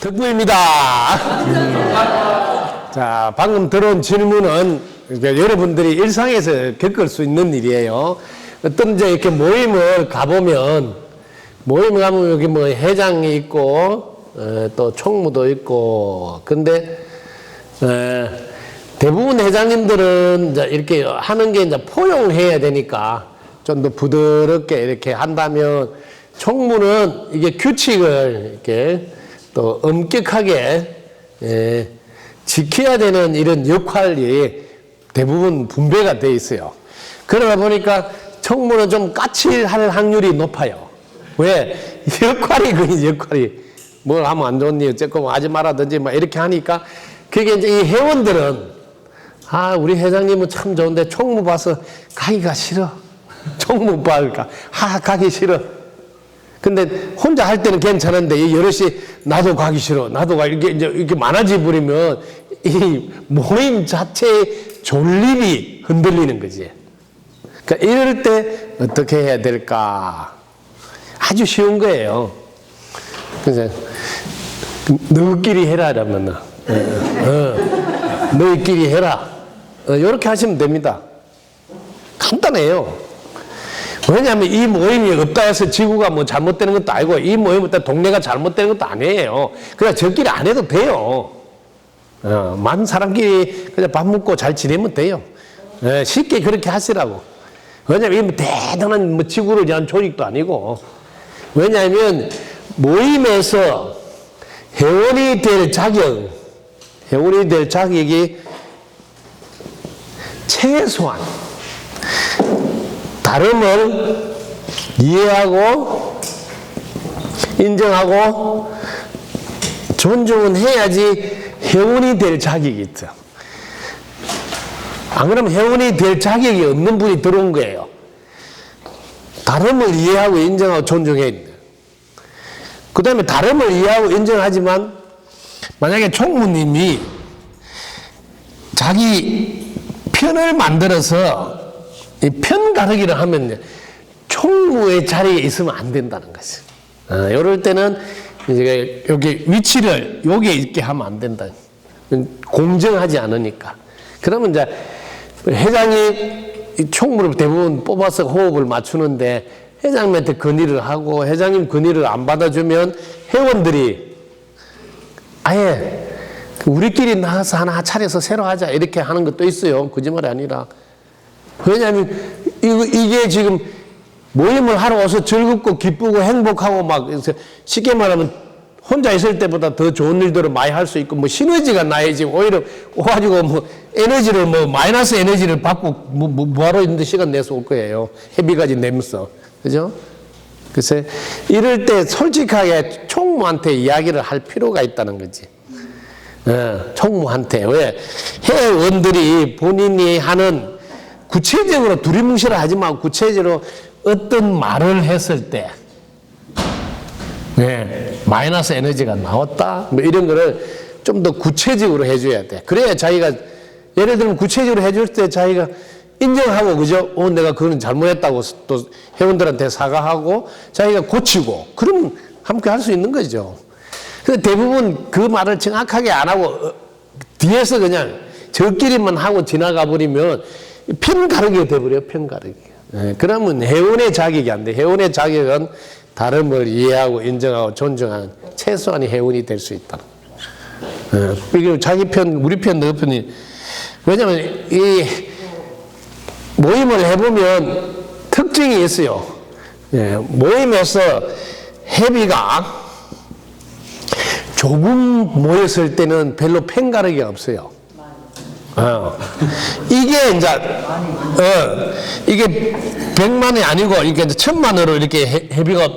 덕구입니다. 자, 방금 들어온 질문은 여러분들이 일상에서 겪을 수 있는 일이에요. 어떤 이제 이렇게 모임을 가보면 여기 뭐 회장이 있고 또 총무도 있고, 근데 대부분 회장님들은 이제 이렇게 하는 게 이제 포용해야 되니까 좀 더 부드럽게 이렇게 한다면, 총무는 이게 규칙을 이렇게 또 엄격하게 지켜야 되는 이런 역할이 대부분 분배가 돼 있어요. 그러다 보니까 총무는 좀 까칠할 확률이 높아요. 왜? 역할이 뭘 하면 안 좋니 어쨌건 하지 말아든지 막 이렇게 하니까, 그게 이제 이 회원들은 우리 회장님은 참 좋은데 총무 봐서 가기가 싫어. 총무 봐니까 가기 싫어. 근데 혼자 할 때는 괜찮은데 여럿이 나도 가기 싫어, 나도 이렇게 많아져 버리면 이 모임 자체의 존립이 흔들리는 거지. 그러니까 이럴 때 어떻게 해야 될까? 아주 쉬운 거예요. 그래서 너희끼리 해라 이러면 너희끼리 해라. 이렇게 하시면 됩니다. 간단해요. 왜냐하면 이 모임이 없다 해서 지구가 뭐 잘못되는 것도 아니고, 이 모임 없다 동네가 잘못되는 것도 아니에요. 그냥 저끼리 안 해도 돼요. 많은 사람끼리 그냥 밥 먹고 잘 지내면 돼요. 쉽게 그렇게 하시라고. 왜냐하면 이 대단한 뭐 지구를 위한 조직도 아니고, 왜냐하면 모임에서 회원이 될 자격이 최소한 다름을 이해하고 인정하고 존중은 해야지 회원이 될 자격이 있죠. 안 그러면 회원이 될 자격이 없는 분이 들어온 거예요. 다름을 이해하고 인정하고 존중해야 돼요. 그 다음에 다름을 이해하고 인정하지만, 만약에 총무님이 자기 편을 만들어서 이 편 가르기를 하면 총무의 자리에 있으면 안 된다는 거죠. 이럴 때는 이제 여기 위치를 여기에 있게 하면 안 된다. 공정하지 않으니까. 그러면 이제 회장이 총무를 대부분 뽑아서 호흡을 맞추는데, 회장님한테 건의를 하고 회장님 건의를 안 받아주면 회원들이 아예 우리끼리 나가서 하나 차려서 새로 하자 이렇게 하는 것도 있어요. 거짓말이 아니라. 왜냐하면 이게 지금 모임을 하러 와서 즐겁고 기쁘고 행복하고 막 쉽게 말하면 혼자 있을 때보다 더 좋은 일들을 많이 할 수 있고, 뭐 시너지가 나야지. 오히려 와가지고 뭐 에너지를 뭐 마이너스 에너지를 받고 뭐하러 있는데 시간 내서 올 거예요. 회비까지 내면서. 그죠? 그래서 이럴 때 솔직하게 총무한테 이야기를 할 필요가 있다는 거지. 총무한테. 왜? 회원들이 본인이 하는 구체적으로 두리뭉실을 하지 말고 구체적으로 어떤 말을 했을 때 마이너스 에너지가 나왔다 뭐 이런 거를 좀 더 구체적으로 해줘야 돼. 그래야 자기가, 예를 들면 구체적으로 해줄 때 자기가 인정하고, 그죠? 내가 그거는 잘못했다고 또 회원들한테 사과하고 자기가 고치고, 그러면 함께 할 수 있는 거죠. 근데 대부분 그 말을 정확하게 안 하고 뒤에서 그냥 저끼리만 하고 지나가 버리면 편 가르기가 돼버려요. 편 가르기. 그러면 회원의 자격이 안 돼. 회원의 자격은 다름을 이해하고 인정하고 존중하는 최소한의 회원이 될 수 있다. 이게 자기 편, 우리 편, 너 편이. 왜냐면 이 모임을 해보면 특징이 있어요. 모임에서 회비가 조금 모였을 때는 별로 편 가르기가 없어요. 이게 이제 이게 100만이 아니고 이게 이제 1000만으로 이렇게 회비가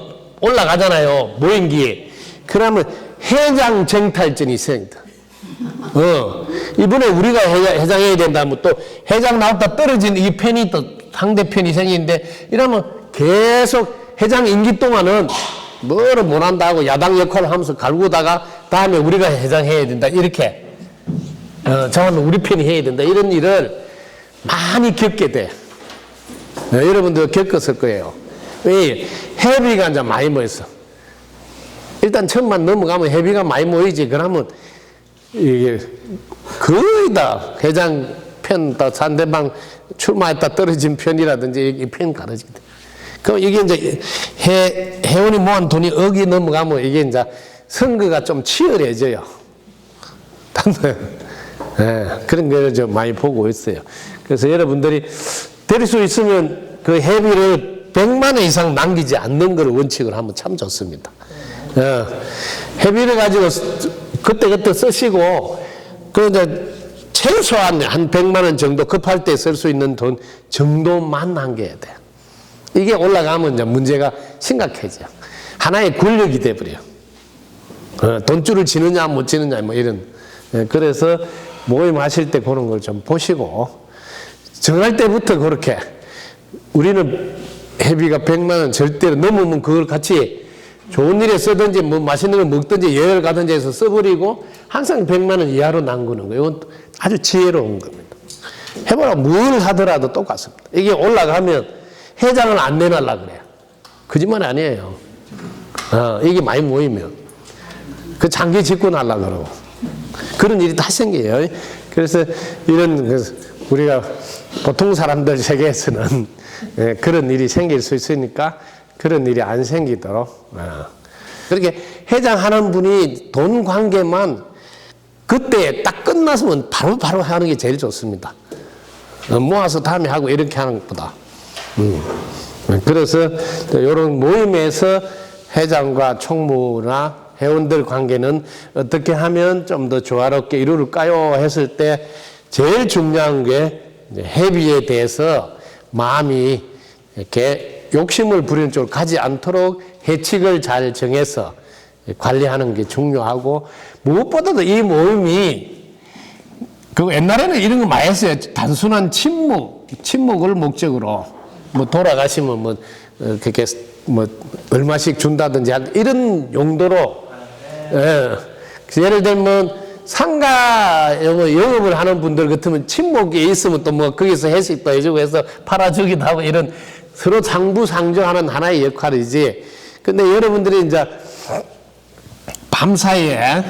올라가잖아요. 모임기에. 그러면 회장 쟁탈전이 생긴다. 이번에 우리가 회장해야 된다면 또 회장 나왔다 떨어진 이 편이 또 상대편이 생기는데, 이러면 계속 회장 임기 동안은 뭐를 못한다 하고 야당 역할을 하면서 갈구다가 다음에 우리가 회장해야 된다 이렇게 저는 우리 편이 해야 된다 이런 일을 많이 겪게 돼. 여러분도 겪었을 거예요. 왜? 회비가 이제 많이 모였어. 일단 1,000만 넘어가면 회비가 많이 모이지. 그러면 이게 거의 다 회장 편, 상대방 출마했다 떨어진 편이라든지 이 편 가르치게 돼. 그럼 이게 이제 회원이 모은 돈이 억이 넘어가면 이게 이제 선거가 좀 치열해져요. 그런 걸 좀 많이 보고 있어요. 그래서 여러분들이 될 수 있으면 그 회비를 100만 원 이상 남기지 않는 걸 원칙을 하면 참 좋습니다. 회비를 가지고 그때 쓰시고, 그 이제 최소한 한 100만 원 정도 급할 때 쓸 수 있는 돈 정도만 남겨야 돼요. 이게 올라가면 이제 문제가 심각해져요. 하나의 권력이 돼버려요. 돈줄을 지느냐 못 지느냐 뭐 이런. 그래서 모임하실 때 그런 걸 좀 보시고, 정할 때부터 그렇게 우리는 회비가 100만 원 절대로 넘으면 그걸 같이 좋은 일에 쓰든지 뭐 맛있는 걸 먹든지 여행 가든지 해서 써버리고 항상 100만 원 이하로 남기는 거예요. 이건 아주 지혜로운 겁니다. 해보라 뭘 하더라도 똑같습니다. 이게 올라가면 회장을 안 내놔라 그래요. 거짓말 아니에요. 이게 많이 모이면 그 장기 집권 하려고 그러고 그런 일이 다 생겨요. 그래서 이런 우리가 보통 사람들 세계에서는 그런 일이 생길 수 있으니까 그런 일이 안 생기도록. 그렇게 회장하는 분이 돈 관계만 그때 딱 끝났으면 바로 하는 게 제일 좋습니다. 모아서 다음에 하고 이렇게 하는 것보다. 그래서 이런 모임에서 회장과 총무나 회원들 관계는 어떻게 하면 좀 더 조화롭게 이룰까요? 했을 때 제일 중요한 게 회비에 대해서 마음이 이렇게 욕심을 부리는 쪽으로 가지 않도록 해칙을 잘 정해서 관리하는 게 중요하고, 무엇보다도 이 모임이 그 옛날에는 이런 거 많이 했어요. 단순한 친목을 목적으로 뭐 돌아가시면 뭐 그렇게 뭐 얼마씩 준다든지 이런 용도로. 예를 들면 상가 영업을 하는 분들 같으면 친목이 있으면 또 뭐 거기서 회식도 해주고 해서 팔아주기도 하고 이런 서로 상부상조하는 하나의 역할이지. 근데 여러분들이 이제 밤사이에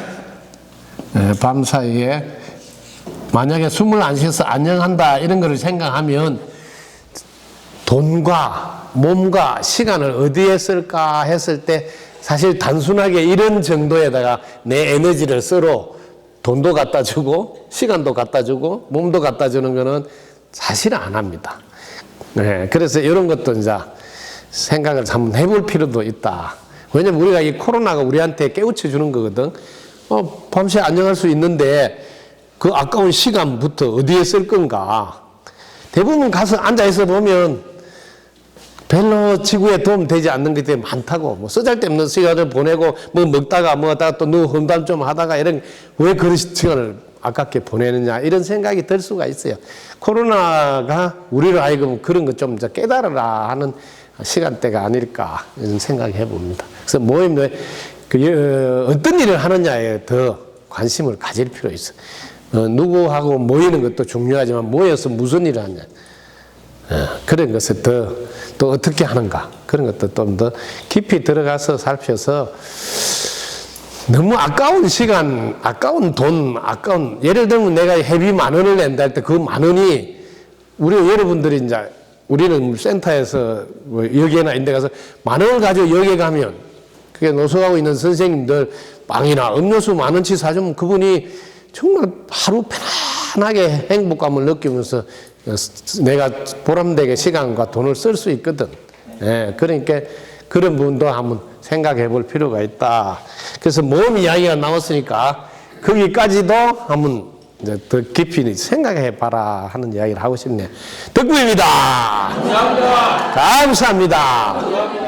만약에 숨을 안 쉬어서 안녕한다 이런 거를 생각하면 돈과 몸과 시간을 어디에 쓸까 했을 때 사실 단순하게 이런 정도에다가 내 에너지를 쓰러 돈도 갖다 주고 시간도 갖다 주고 몸도 갖다 주는 거는 사실 안 합니다. 그래서 이런 것도 이제 생각을 한번 해볼 필요도 있다. 왜냐면 우리가 이 코로나가 우리한테 깨우쳐 주는 거거든. 밤새 안녕할 수 있는데 그 아까운 시간부터 어디에 쓸 건가. 대부분 가서 앉아있어 보면 별로 지구에 도움 되지 않는 것들이 많다고. 뭐 쓰잘데없는 시간을 보내고 뭐 먹다가 뭐하다가 또 누구 험담 좀 하다가 이런, 왜 그런 시간을 아깝게 보내느냐 이런 생각이 들 수가 있어요. 코로나가 우리를 하여금 그런 거 좀 깨달으라 하는 시간대가 아닐까 이런 생각해 봅니다. 그래서 모임에 어떤 일을 하느냐에 더 관심을 가질 필요 있어요. 누구하고 모이는 것도 중요하지만 모여서 무슨 일을 하냐. 그런 것을 또 어떻게 하는가. 그런 것도 좀 더 깊이 들어가서 살펴서 너무 아까운 시간, 아까운 돈, 예를 들면 내가 회비 10,000원을 낸다 할 때 그 10,000원이 우리 여러분들이 이제 우리는 센터에서 뭐 여기나 이런 데 가서 10,000원을 가지고 여기에 가면 그게 노숙하고 있는 선생님들 빵이나 음료수 10,000원치 사주면 그분이 정말 하루 편안하게 행복감을 느끼면서 내가 보람되게 시간과 돈을 쓸 수 있거든. 그러니까 그런 부분도 한번 생각해 볼 필요가 있다. 그래서 모임 이야기가 나왔으니까 거기까지도 한번 이제 더 깊이 생각해 봐라 하는 이야기를 하고 싶네요. 덕구입니다. 감사합니다. 감사합니다. 감사합니다.